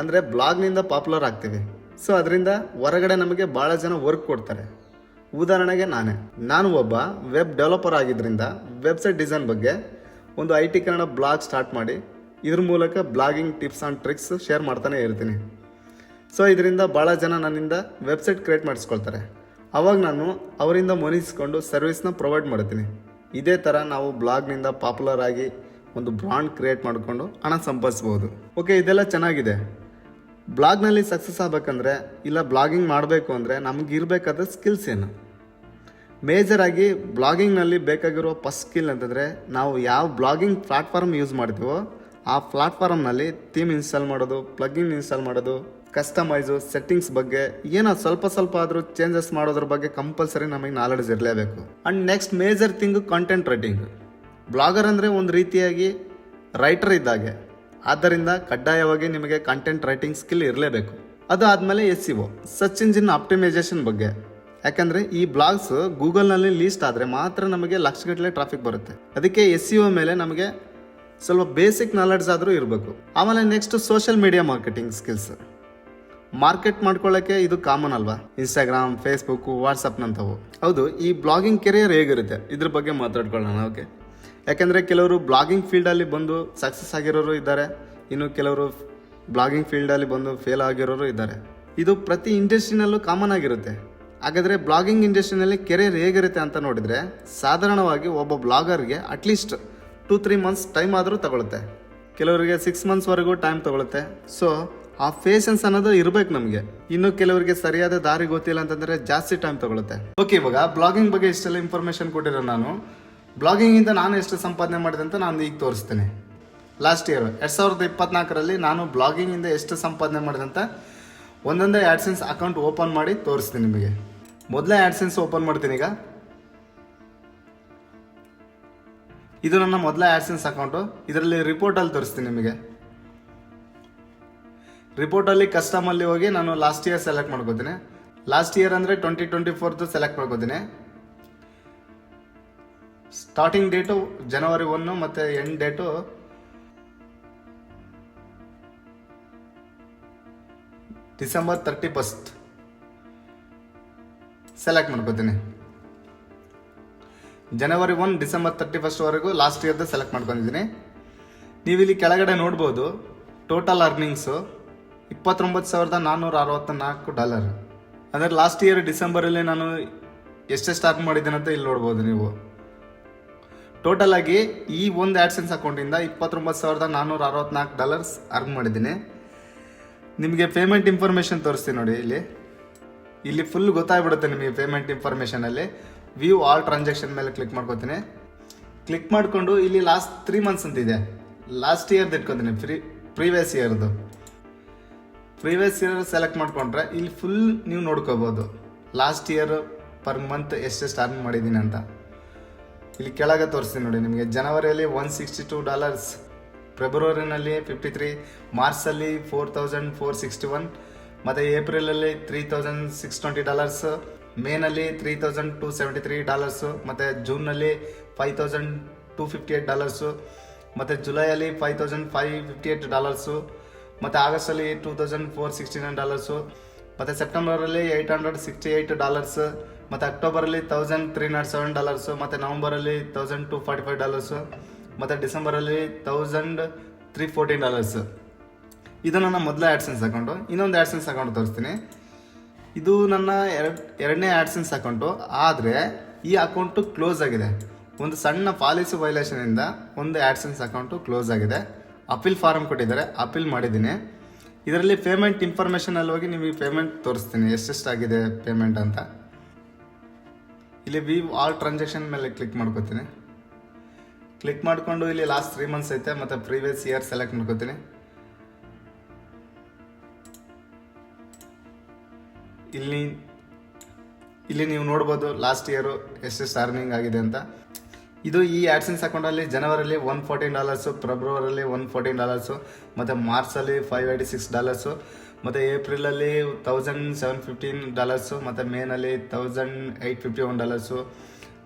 ಅಂದರೆ ಬ್ಲಾಗ್ನಿಂದ ಪಾಪ್ಯುಲರ್ ಆಗ್ತೀವಿ. ಸೊ ಅದರಿಂದ ಹೊರಗಡೆ ನಮಗೆ ಭಾಳ ಜನ ವರ್ಕ್ ಕೊಡ್ತಾರೆ. ಉದಾಹರಣೆಗೆ ನಾನು ಒಬ್ಬ ವೆಬ್ ಡೆವಲಪರ್ ಆಗಿದ್ದರಿಂದ ವೆಬ್ಸೈಟ್ ಡಿಸೈನ್ ಬಗ್ಗೆ ಒಂದು IT ಕನ್ನಡ ಬ್ಲಾಗ್ ಸ್ಟಾರ್ಟ್ ಮಾಡಿ ಇದ್ರ ಮೂಲಕ blogging tips and tricks share ಮಾಡ್ತಾನೆ ಇರ್ತೀನಿ. ಸೊ ಇದರಿಂದ ಭಾಳ ಜನ ನನ್ನಿಂದ ವೆಬ್ಸೈಟ್ ಕ್ರಿಯೇಟ್ ಮಾಡಿಸ್ಕೊಳ್ತಾರೆ. ಅವಾಗ ನಾನು ಅವರಿಂದ ಮನಿಸ್ಕೊಂಡು ಸರ್ವಿಸ್ನ ಪ್ರೊವೈಡ್ ಮಾಡ್ತೀನಿ. ಇದೇ ಥರ ನಾವು ಬ್ಲಾಗ್ನಿಂದ ಪಾಪ್ಯುಲರ್ ಆಗಿ ಒಂದು ಬ್ರಾಂಡ್ ಕ್ರಿಯೇಟ್ ಮಾಡಿಕೊಂಡು ಹಣ ಸಂಪಾದಿಸ್ಬೋದು. ಓಕೆ, ಇದೆಲ್ಲ ಚೆನ್ನಾಗಿದೆ. ಬ್ಲಾಗ್ನಲ್ಲಿ ಸಕ್ಸಸ್ ಆಗಬೇಕಂದ್ರೆ ಇಲ್ಲ ಬ್ಲಾಗಿಂಗ್ ಮಾಡಬೇಕು ಅಂದರೆ ನಮಗೆ ಇರಬೇಕಾದ ಸ್ಕಿಲ್ಸ್ ಏನು? ಮೇಜರಾಗಿ ಬ್ಲಾಗಿಂಗ್ನಲ್ಲಿ ಬೇಕಾಗಿರೋ ಫಸ್ಟ್ ಸ್ಕಿಲ್ ಅಂತಂದರೆ ನಾವು ಯಾವ ಬ್ಲಾಗಿಂಗ್ ಪ್ಲ್ಯಾಟ್ಫಾರ್ಮ್ ಯೂಸ್ ಮಾಡ್ತೀವೋ ಆ ಪ್ಲ್ಯಾಟ್ಫಾರ್ಮ್ನಲ್ಲಿ ಥೀಮ್ ಇನ್ಸ್ಟಾಲ್ ಮಾಡೋದು, ಪ್ಲಗಿನ್ ಇನ್ಸ್ಟಾಲ್ ಮಾಡೋದು, ಕಸ್ಟಮೈಸು, ಸೆಟ್ಟಿಂಗ್ಸ್ ಬಗ್ಗೆ ಏನೋ ಸ್ವಲ್ಪ ಆದರೂ ಚೇಂಜಸ್ ಮಾಡೋದ್ರ ಬಗ್ಗೆ ಕಂಪಲ್ಸರಿ ನಮಗೆ ನಾಲೆಡ್ಜ್ ಇರಲೇಬೇಕು. And next major thing content writing. Blogger ಅಂದರೆ ಒಂದು ರೀತಿಯಾಗಿ ರೈಟರ್ ಇದ್ದಾಗೆ. ಆದ್ದರಿಂದ ಕಡ್ಡಾಯವಾಗಿ ನಿಮಗೆ ಕಂಟೆಂಟ್ ರೈಟಿಂಗ್ ಸ್ಕಿಲ್ ಇರಲೇಬೇಕು. ಅದು ಆದಮೇಲೆ SEO, ಸರ್ಚ್ ಇಂಜಿನ್ ಆಪ್ಟಿಮೈಸೇಷನ್ ಬಗ್ಗೆ. ಯಾಕಂದರೆ ಈ ಬ್ಲಾಗ್ಸ್ ಗೂಗಲ್ನಲ್ಲಿ ಲೀಸ್ಟ್ ಆದರೆ ಮಾತ್ರ ನಮಗೆ ಲಕ್ಷಗಟ್ಟಲೆ ಟ್ರಾಫಿಕ್ ಬರುತ್ತೆ. ಅದಕ್ಕೆ SEO ಮೇಲೆ ನಮಗೆ ಸ್ವಲ್ಪ ಬೇಸಿಕ್ ನಾಲೆಡ್ಜ್ ಆದರೂ ಇರಬೇಕು. ಆಮೇಲೆ next social media marketing skills. Market ಮಾಡ್ಕೊಳ್ಳೋಕ್ಕೆ ಇದು ಕಾಮನ್ ಅಲ್ವಾ, ಇನ್ಸ್ಟಾಗ್ರಾಮ್, ಫೇಸ್ಬುಕ್ಕು, ವಾಟ್ಸಪ್ನಂಥವು. ಹೌದು, ಈ ಬ್ಲಾಗಿಂಗ್ ಕೆರಿಯರ್ ಹೇಗಿರುತ್ತೆ ಇದ್ರ ಬಗ್ಗೆ ಮಾತಾಡ್ಕೊಳ್ಳೋಣ. ಓಕೆ, ಯಾಕೆಂದರೆ ಕೆಲವರು ಬ್ಲಾಗಿಂಗ್ ಫೀಲ್ಡಲ್ಲಿ ಬಂದು ಸಕ್ಸಸ್ ಆಗಿರೋರು ಇದ್ದಾರೆ, ಇನ್ನು ಕೆಲವರು ಬ್ಲಾಗಿಂಗ್ ಫೀಲ್ಡಲ್ಲಿ ಬಂದು ಫೇಲ್ ಆಗಿರೋರು ಇದ್ದಾರೆ. ಇದು ಪ್ರತಿ ಇಂಡಸ್ಟ್ರಿನಲ್ಲೂ ಕಾಮನ್ ಆಗಿರುತ್ತೆ. ಹಾಗಾದರೆ ಬ್ಲಾಗಿಂಗ್ ಇಂಡಸ್ಟ್ರಿನಲ್ಲಿ ಕೆರಿಯರ್ ಹೇಗಿರುತ್ತೆ ಅಂತ ನೋಡಿದರೆ ಸಾಧಾರಣವಾಗಿ ಒಬ್ಬ ಬ್ಲಾಗರ್ಗೆ ಅಟ್ಲೀಸ್ಟ್ 2-3 ಮಂತ್ಸ್ ಟೈಮ್ ಆದರೂ ತಗೊಳುತ್ತೆ. ಕೆಲವರಿಗೆ 6 ಮಂತ್ಸ್ವರೆಗೂ ಟೈಮ್ ತಗೊಳುತ್ತೆ. ಸೊ ಆ ಪೇಷನ್ಸ್ ಅನ್ನೋದು ಇರಬೇಕು ನಮಗೆ. ಇನ್ನು ಕೆಲವರಿಗೆ ಸರಿಯಾದ ದಾರಿ ಗೊತ್ತಿಲ್ಲ ಅಂತಂದರೆ ಜಾಸ್ತಿ ಟೈಮ್ ತಗೊಳುತ್ತೆ. ಓಕೆ, ಇವಾಗ ಬ್ಲಾಗಿಂಗ್ ಬಗ್ಗೆ ಇಷ್ಟೆಲ್ಲ ಇನ್ಫಾರ್ಮೇಷನ್ ಕೊಟ್ಟಿರೋ ನಾನು ಬ್ಲಾಗಿಂಗಿಂದ ನಾನು ಎಷ್ಟು ಸಂಪಾದನೆ ಮಾಡಿದೆ ಅಂತ ನಾನು ಈಗ ತೋರಿಸ್ತೇನೆ. ಲಾಸ್ಟ್ ಇಯರ್ 2024ರಲ್ಲಿ ನಾನು ಬ್ಲಾಗಿಂಗಿಂದ ಎಷ್ಟು ಸಂಪಾದನೆ ಮಾಡಿದೆ ಅಂತ ಒಂದೊಂದೇ ಆ್ಯಡ್ಸೆನ್ಸ್ ಅಕೌಂಟ್ ಓಪನ್ ಮಾಡಿ ತೋರಿಸ್ತೀನಿ ನಿಮಗೆ. ಮೊದಲೇ ಆ್ಯಡ್ಸೆನ್ಸ್ ಓಪನ್ ಮಾಡ್ತೀನಿ. ಈಗ ಇದು ನನ್ನ ಮೊದಲ ಆ್ಯಡ್ಸೆನ್ಸ್ ಅಕೌಂಟು. ಇದರಲ್ಲಿ ರಿಪೋರ್ಟಲ್ಲಿ ತೋರಿಸ್ತೀನಿ ನಿಮಗೆ. ರಿಪೋರ್ಟಲ್ಲಿ ಕಸ್ಟಮಲ್ಲಿ ಹೋಗಿ ನಾನು ಲಾಸ್ಟ್ ಇಯರ್ ಸೆಲೆಕ್ಟ್ ಮಾಡ್ಕೋತೀನಿ. ಲಾಸ್ಟ್ ಇಯರ್ ಅಂದರೆ 2024 ಸೆಲೆಕ್ಟ್ ಮಾಡ್ಕೋತೀನಿ. ಸ್ಟಾರ್ಟಿಂಗ್ ಡೇಟು January 1 ಮತ್ತು ಎಂಡ್ ಡೇಟು December 31 ಸೆಲೆಕ್ಟ್ ಮಾಡ್ಕೋತೀನಿ. January 1 December 31ವರೆಗೂ ಲಾಸ್ಟ್ ಇಯರ್ದು ಸೆಲೆಕ್ಟ್ ಮಾಡ್ಕೊಂಡಿದ್ದೀನಿ. ನೀವು ಇಲ್ಲಿ ಕೆಳಗಡೆ ನೋಡ್ಬೋದು ಟೋಟಲ್ ಅರ್ನಿಂಗ್ಸು $29,464. ಅಂದರೆ ಲಾಸ್ಟ್ ಇಯರ್ ಡಿಸೆಂಬರಲ್ಲಿ ನಾನು ಎಷ್ಟೆಷ್ಟು ಅರ್ನ್ ಮಾಡಿದ್ದೇನೆ ಅಂತ ಇಲ್ಲಿ ನೋಡ್ಬೋದು ನೀವು. ಟೋಟಲ್ ಆಗಿ ಈ ಒಂದು ಆ್ಯಡ್ಸೆನ್ಸ್ ಅಕೌಂಟಿಂದ $29,464 ಅರ್ನ್ ಮಾಡಿದ್ದೀನಿ. ನಿಮಗೆ ಪೇಮೆಂಟ್ ಇನ್ಫಾರ್ಮೇಷನ್ ತೋರಿಸ್ತೀನಿ ನೋಡಿ. ಇಲ್ಲಿ ಫುಲ್ ಗೊತ್ತಾಗ್ಬಿಡುತ್ತೆ ನಿಮಗೆ ಪೇಮೆಂಟ್ ಇನ್ಫಾರ್ಮೇಷನಲ್ಲಿ. ವ್ಯೂ ಆಲ್ ಟ್ರಾನ್ಸಾಕ್ಷನ್ ಮೇಲೆ ಕ್ಲಿಕ್ ಮಾಡ್ಕೋತೀನಿ. ಕ್ಲಿಕ್ ಮಾಡಿಕೊಂಡು ಇಲ್ಲಿ ಲಾಸ್ಟ್ 3 ಮಂತ್ಸ್ ಅಂತಿದೆ. ಲಾಸ್ಟ್ ಇಯರ್ದು ಇಟ್ಕೊತೀನಿ, ಪ್ರೀವಿಯಸ್ ಇಯರ್ದು. ಪ್ರೀವಿಯಸ್ ಇಯರ್ ಸೆಲೆಕ್ಟ್ ಮಾಡಿಕೊಂಡ್ರೆ ಇಲ್ಲಿ ಫುಲ್ ನೀವು ನೋಡ್ಕೋಬೋದು ಲಾಸ್ಟ್ ಇಯರ್ ಪರ್ ಮಂತ್ ಎಷ್ಟೆಷ್ಟು ಅರ್ನ್ ಮಾಡಿದ್ದೀನಿ ಅಂತ. ಇಲ್ಲಿ ಕೆಳಗೆ ತೋರಿಸ್ತೀನಿ ನೋಡಿ ನಿಮಗೆ. ಜನವರಿಯಲ್ಲಿ $162, ಫೆಬ್ರವರಿನಲ್ಲಿ 53, ಮಾರ್ಚಲ್ಲಿ $4,461, ಮತ್ತು ಏಪ್ರಿಲಲ್ಲಿ $3,620, ಮೇನಲ್ಲಿ $3,273, ಮತ್ತು ಜೂನ್ನಲ್ಲಿ $5,258, ಮತ್ತು ಜುಲೈಯಲ್ಲಿ $5,558, ಮತ್ತು ಆಗಸ್ಟಲ್ಲಿ $2,469, ಮತ್ತು ಸೆಪ್ಟೆಂಬರಲ್ಲಿ $868, ಮತ್ತು ಅಕ್ಟೋಬರಲ್ಲಿ $1,307, ಮತ್ತು ನವಂಬರಲ್ಲಿ $1,245, ಮತ್ತು ಡಿಸೆಂಬರಲ್ಲಿ $1,314. ಇದು ನನ್ನ ಮೊದಲ ಆ್ಯಡ್ಸೆನ್ಸ್ ಅಕೌಂಟು. ಇನ್ನೊಂದು ಆ್ಯಡ್ಸೆನ್ಸ್ ಅಕೌಂಟ್ ತೋರಿಸ್ತೀನಿ. ಇದು ನನ್ನ ಎರಡನೇ ಆ್ಯಡ್ಸೆನ್ಸ್ ಅಕೌಂಟು. ಆದರೆ ಈ ಅಕೌಂಟು ಕ್ಲೋಸ್ ಆಗಿದೆ. ಒಂದು ಸಣ್ಣ ಪಾಲಿಸಿ ವೈಲೇಷನಿಂದ ಒಂದು ಆ್ಯಡ್ಸೆನ್ಸ್ ಅಕೌಂಟು ಕ್ಲೋಸ್ ಆಗಿದೆ. ಅಪೀಲ್ ಫಾರಮ್ ಕೊಟ್ಟಿದ್ದಾರೆ, ಅಪೀಲ್ ಮಾಡಿದ್ದೀನಿ. ಇದರಲ್ಲಿ ಪೇಮೆಂಟ್ ಇನ್ಫಾರ್ಮೇಷನಲ್ಲಿ ಹೋಗಿ ನಿಮಗೆ ಪೇಮೆಂಟ್ ತೋರಿಸ್ತೀನಿ ಎಷ್ಟೆಷ್ಟಾಗಿದೆ ಪೇಮೆಂಟ್ ಅಂತ. ಇಲ್ಲಿ ವ್ಯೂ ಆಲ್ ಟ್ರಾನ್ಸಾಕ್ಷನ್ ಮೇಲೆ ಕ್ಲಿಕ್ ಮಾಡ್ಕೋತೀನಿ. ಕ್ಲಿಕ್ ಮಾಡಿಕೊಂಡು ಇಲ್ಲಿ ಲಾಸ್ಟ್ 3 ಮಂತ್ಸ್ ಐತೆ, ಮತ್ತು ಪ್ರೀವಿಯಸ್ ಇಯರ್ ಸೆಲೆಕ್ಟ್ ಮಾಡ್ಕೋತೀನಿ. ಇಲ್ಲಿ ನೀವು ನೋಡ್ಬೋದು ಲಾಸ್ಟ್ ಇಯರು ಎಷ್ಟೆಷ್ಟು ಅರ್ನಿಂಗ್ ಆಗಿದೆ ಅಂತ. ಇದು ಈ ಆ್ಯಡ್ಸೆನ್ಸ್ ಅಕೌಂಟಲ್ಲಿ ಜನವರಿಲಿ $114, ಫೆಬ್ರವರಿಲಿ $114, ಮತ್ತು ಮಾರ್ಚಲ್ಲಿ $586, ಮತ್ತು ಏಪ್ರಿಲಲ್ಲಿ $1,715, ಮತ್ತು ಮೇನಲ್ಲಿ $1,851,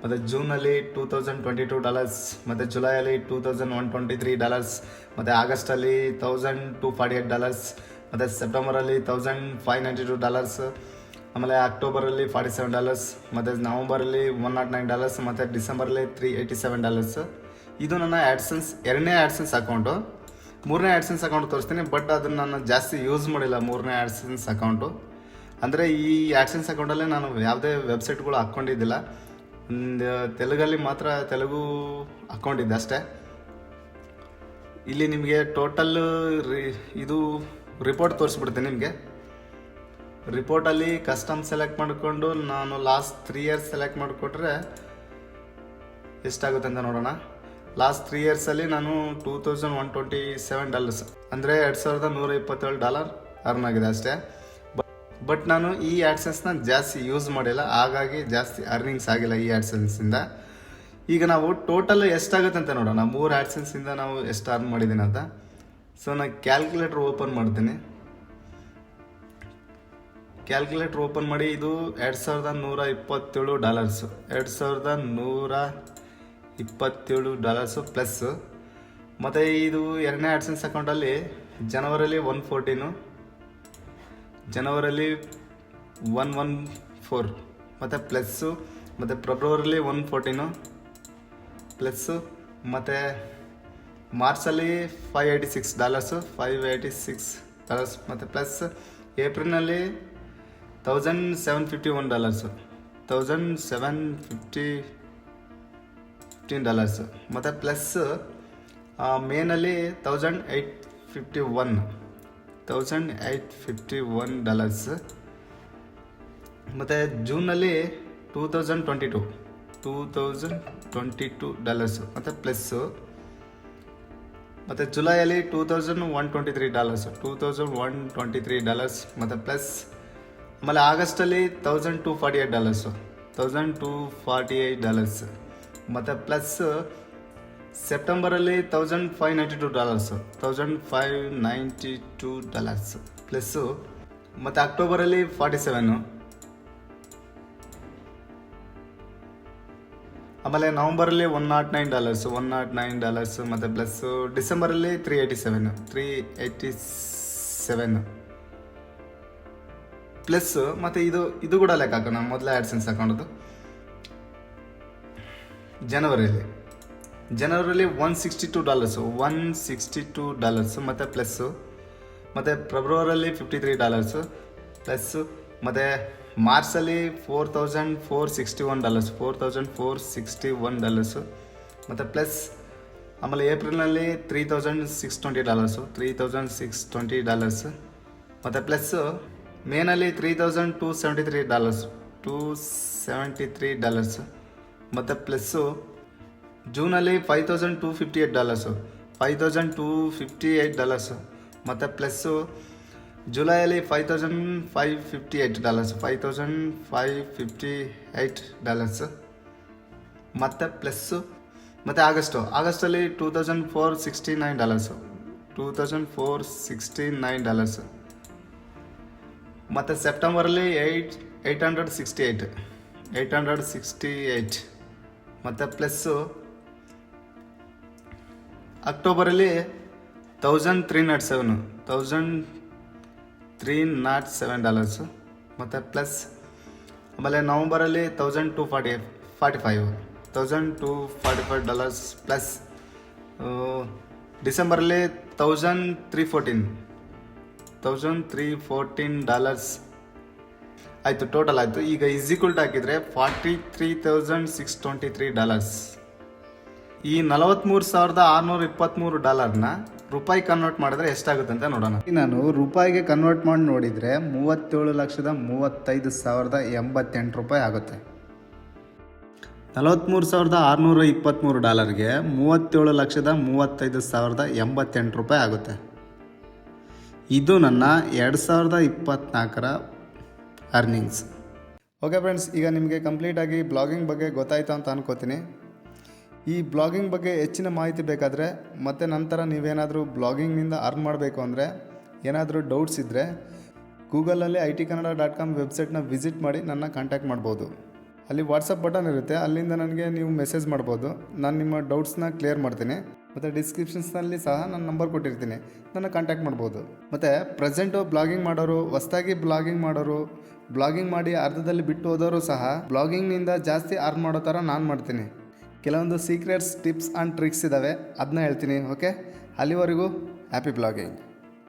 ಮತ್ತು ಜೂನಲ್ಲಿ $2,022, ಮತ್ತು ಜುಲೈಯಲ್ಲಿ $2,123, ಮತ್ತು ಆಗಸ್ಟಲ್ಲಿ $1,248, ಮತ್ತು ಸೆಪ್ಟೆಂಬರಲ್ಲಿ $1,592, ಆಮೇಲೆ ಅಕ್ಟೋಬರಲ್ಲಿ $47, ಮತ್ತು ನವಂಬರಲ್ಲಿ $109, ಮತ್ತು ಡಿಸೆಂಬರಲ್ಲಿ $387. ಇದು ನನ್ನ ಆ್ಯಡ್ಸೆನ್ಸ್ ಎರಡನೇ ಆ್ಯಡ್ಸೆನ್ಸ್ ಅಕೌಂಟು. ಮೂರನೇ ಆ್ಯಡ್ಸೆನ್ಸ್ ಅಕೌಂಟ್ ತೋರಿಸ್ತೀನಿ, ಬಟ್ ಅದನ್ನು ನಾನು ಜಾಸ್ತಿ ಯೂಸ್ ಮಾಡಿಲ್ಲ ಮೂರನೇ ಆ್ಯಡ್ಸೆನ್ಸ್ ಅಕೌಂಟು. ಅಂದರೆ ಈ ಆ್ಯಡ್ಸೆನ್ಸ್ ಅಕೌಂಟಲ್ಲಿ ನಾನು ಯಾವುದೇ ವೆಬ್ಸೈಟ್ಗಳು ಹಾಕ್ಕೊಂಡಿದ್ದಿಲ್ಲ, ಒಂದು ತೆಲುಗಲ್ಲಿ ಮಾತ್ರ ತೆಲುಗು ಅಕೌಂಟ್ ಇದೆ ಅಷ್ಟೇ. ಇಲ್ಲಿ ನಿಮಗೆ ಟೋಟಲ್ ಇದು ರಿಪೋರ್ಟ್ ತೋರಿಸ್ಬಿಡ್ತೀನಿ ನಿಮಗೆ. ರಿಪೋರ್ಟಲ್ಲಿ ಕಸ್ಟಮ್ ಸೆಲೆಕ್ಟ್ ಮಾಡಿಕೊಂಡು ನಾನು ಲಾಸ್ಟ್ 3 ಇಯರ್ಸ್ ಸೆಲೆಕ್ಟ್ ಮಾಡಿಕೊಟ್ರೆ ಎಷ್ಟಾಗುತ್ತೆ ಅಂತ ನೋಡೋಣ. ಲಾಸ್ಟ್ 3 ಇಯರ್ಸಲ್ಲಿ ನಾನು $2,127 ಅಂದರೆ $2,127 ಅರ್ನ್ ಆಗಿದೆ ಅಷ್ಟೇ. ಬಟ್ ನಾನು ಈ ಆ್ಯಡ್ಸೆನ್ಸ್ನ ಜಾಸ್ತಿ ಯೂಸ್ ಮಾಡಿಲ್ಲ, ಹಾಗಾಗಿ ಜಾಸ್ತಿ ಅರ್ನಿಂಗ್ಸ್ ಆಗಿಲ್ಲ ಈ ಆ್ಯಡ್ಸೆನ್ಸಿಂದ. ಈಗ ನಾವು ಟೋಟಲ್ ಎಷ್ಟಾಗುತ್ತೆ ಅಂತ ನೋಡೋಣ, 3 ಆ್ಯಡ್ಸೆನ್ಸಿಂದ ನಾವು ಎಷ್ಟು ಅರ್ನ್ ಮಾಡಿದ್ದೀನಿ ಅಂತ. ಸೊ ನಾನು ಕ್ಯಾಲ್ಕುಲೇಟರ್ ಓಪನ್ ಮಾಡ್ತೀನಿ. ಕ್ಯಾಲ್ಕುಲೇಟರ್ ಓಪನ್ ಮಾಡಿ, ಇದು $2,127, $2,127 ಪ್ಲಸ್. ಮತ್ತು ಇದು ಎರಡನೇ ಆ್ಯಡ್ಸೆನ್ಸ್ ಅಕೌಂಟಲ್ಲಿ ಜನವರಿಲಿ 114, ಜನವರಿಲಿ 114 ಮತ್ತು ಪ್ಲಸ್ಸು, ಮತ್ತು ಫೆಬ್ರವರಿಲಿ 114 ಪ್ಲಸ್ಸು, ಮತ್ತು ಮಾರ್ಚಲ್ಲಿ $586 ಮತ್ತು ಪ್ಲಸ್. ಏಪ್ರಿಲ್ನಲ್ಲಿ $1,715 ಮತ್ತು ಪ್ಲಸ್. ಮೇನಲ್ಲಿ $1,851 ಮತ್ತು ಜೂನಲ್ಲಿ $2,022 ಮತ್ತು ಪ್ಲಸ್ಸು. ಮತ್ತು ಜುಲೈಯಲ್ಲಿ $2,123 ಮತ್ತು ಪ್ಲಸ್. ಆಮೇಲೆ ಆಗಸ್ಟಲ್ಲಿ $1,248 ಮತ್ತು ಪ್ಲಸ್. ಸೆಪ್ಟೆಂಬರಲ್ಲಿ $1,592 ಪ್ಲಸ್ಸು. ಮತ್ತು ಅಕ್ಟೋಬರಲ್ಲಿ 47. ಆಮೇಲೆ ನವಂಬರಲ್ಲಿ $109 ಮತ್ತು ಪ್ಲಸ್ಸು. ಡಿಸೆಂಬರಲ್ಲಿ $387 ಪ್ಲಸ್. ಮತ್ತು ಇದು ಕೂಡ ಲೆಕ್ಕ ಹಾಕೋಣ, ಮೊದಲ ಆ್ಯಡ್ಸೆನ್ಸ್ ಅಕೌಂಟದು. ಜನವರಿಯಲ್ಲಿ $162 ಮತ್ತು ಪ್ಲಸ್ಸು. ಮತ್ತು ಫೆಬ್ರವರಿಯಲ್ಲಿ $53 ಪ್ಲಸ್ಸು. ಮತ್ತು ಮಾರ್ಚಲ್ಲಿ $4,461 ಮತ್ತು ಪ್ಲಸ್. ಆಮೇಲೆ ಏಪ್ರಿಲ್ನಲ್ಲಿ $3,620 ಮತ್ತು ಪ್ಲಸ್ಸು. ಮೇನಲ್ಲಿ $3,273 ಮತ್ತು ಪ್ಲಸ್ಸು. ಜೂನಲ್ಲಿ $5,258 ಮತ್ತು ಪ್ಲಸ್ಸು. ಜುಲೈಯಲ್ಲಿ $5,558 ಮತ್ತು ಪ್ಲಸ್ಸು. ಮತ್ತು ಆಗಸ್ಟಲ್ಲಿ $2,469 ಮತ್ತು ಸೆಪ್ಟೆಂಬರಲ್ಲಿ $868 ಮತ್ತು ಪ್ಲಸ್ಸು. ಅಕ್ಟೋಬರಲ್ಲಿ $1,307 ಮತ್ತು ಪ್ಲಸ್. ಆಮೇಲೆ ನವಂಬರಲ್ಲಿ $1,245 ಪ್ಲಸ್. ಡಿಸೆಂಬರಲ್ಲಿ $1,314 ಆಯಿತು, ಟೋಟಲ್ ಆಯಿತು. ಈಗ ಈಕ್ವಲ್ ಟು ಹಾಕಿದರೆ $43,623. ಈ $43,623ನ ರೂಪಾಯಿ ಕನ್ವರ್ಟ್ ಮಾಡಿದ್ರೆ ಎಷ್ಟಾಗುತ್ತೆ ಅಂತ ನೋಡೋಣ. ನಾನು ರೂಪಾಯಿಗೆ ಕನ್ವರ್ಟ್ ಮಾಡಿ ನೋಡಿದರೆ $37,35,088 ಆಗುತ್ತೆ. $43,623ಗೆ $37,35,088 ಆಗುತ್ತೆ. ಇದು ನನ್ನ 2024ರ ಅರ್ನಿಂಗ್ಸ್. ಓಕೆ ಫ್ರೆಂಡ್ಸ್, ಈಗ ನಿಮಗೆ ಕಂಪ್ಲೀಟಾಗಿ ಬ್ಲಾಗಿಂಗ್ ಬಗ್ಗೆ ಗೊತ್ತಾಯಿತು ಅಂತ ಅನ್ಕೋತೀನಿ. ಈ ಬ್ಲಾಗಿಂಗ್ ಬಗ್ಗೆ ಹೆಚ್ಚಿನ ಮಾಹಿತಿ ಬೇಕಾದರೆ ಮತ್ತು ನಂತರ ನೀವೇನಾದರೂ ಬ್ಲಾಗಿಂಗ್ನಿಂದ ಅರ್ನ್ ಮಾಡಬೇಕು ಅಂದರೆ ಏನಾದರೂ ಡೌಟ್ಸ್ ಇದ್ದರೆ ಗೂಗಲಲ್ಲಿ ITKannada.com ವೆಬ್ಸೈಟ್ನ ವಿಸಿಟ್ ಮಾಡಿ ನನ್ನ ಕಾಂಟ್ಯಾಕ್ಟ್ ಮಾಡ್ಬೋದು. ಅಲ್ಲಿ ವಾಟ್ಸಪ್ ಬಟನ್ ಇರುತ್ತೆ, ಅಲ್ಲಿಂದ ನನಗೆ ನೀವು ಮೆಸೇಜ್ ಮಾಡ್ಬೋದು. ನಾನು ನಿಮ್ಮ ಡೌಟ್ಸ್ನ ಕ್ಲಿಯರ್ ಮಾಡ್ತೀನಿ. ಮತ್ತು ಡಿಸ್ಕ್ರಿಪ್ಷನ್ಸ್ನಲ್ಲಿ ಸಹ ನನ್ನ ನಂಬರ್ ಕೊಟ್ಟಿರ್ತೀನಿ, ನನ್ನ ಕಾಂಟ್ಯಾಕ್ಟ್ ಮಾಡ್ಬೋದು. ಮತ್ತು ಪ್ರೆಸೆಂಟು ಬ್ಲಾಗಿಂಗ್ ಮಾಡೋರು, ಹೊಸ್ದಾಗಿ ಬ್ಲಾಗಿಂಗ್ ಮಾಡೋರು, ಬ್ಲಾಗಿಂಗ್ ಮಾಡಿ ಅರ್ಧದಲ್ಲಿ ಬಿಟ್ಟು ಹೋದವರು ಸಹ ಬ್ಲಾಗಿಂಗ್ನಿಂದ ಜಾಸ್ತಿ ಅರ್ನ್ ಮಾಡೋ ಥರ ನಾನು ಮಾಡ್ತೀನಿ. ಕೆಲವೊಂದು ಸೀಕ್ರೆಟ್ಸ್, ಟಿಪ್ಸ್ ಆ್ಯಂಡ್ ಟ್ರಿಕ್ಸ್ ಇದ್ದಾವೆ, ಅದನ್ನ ಹೇಳ್ತೀನಿ. ಓಕೆ, ಅಲ್ಲಿವರೆಗೂ ಹ್ಯಾಪಿ ಬ್ಲಾಗಿಂಗ್.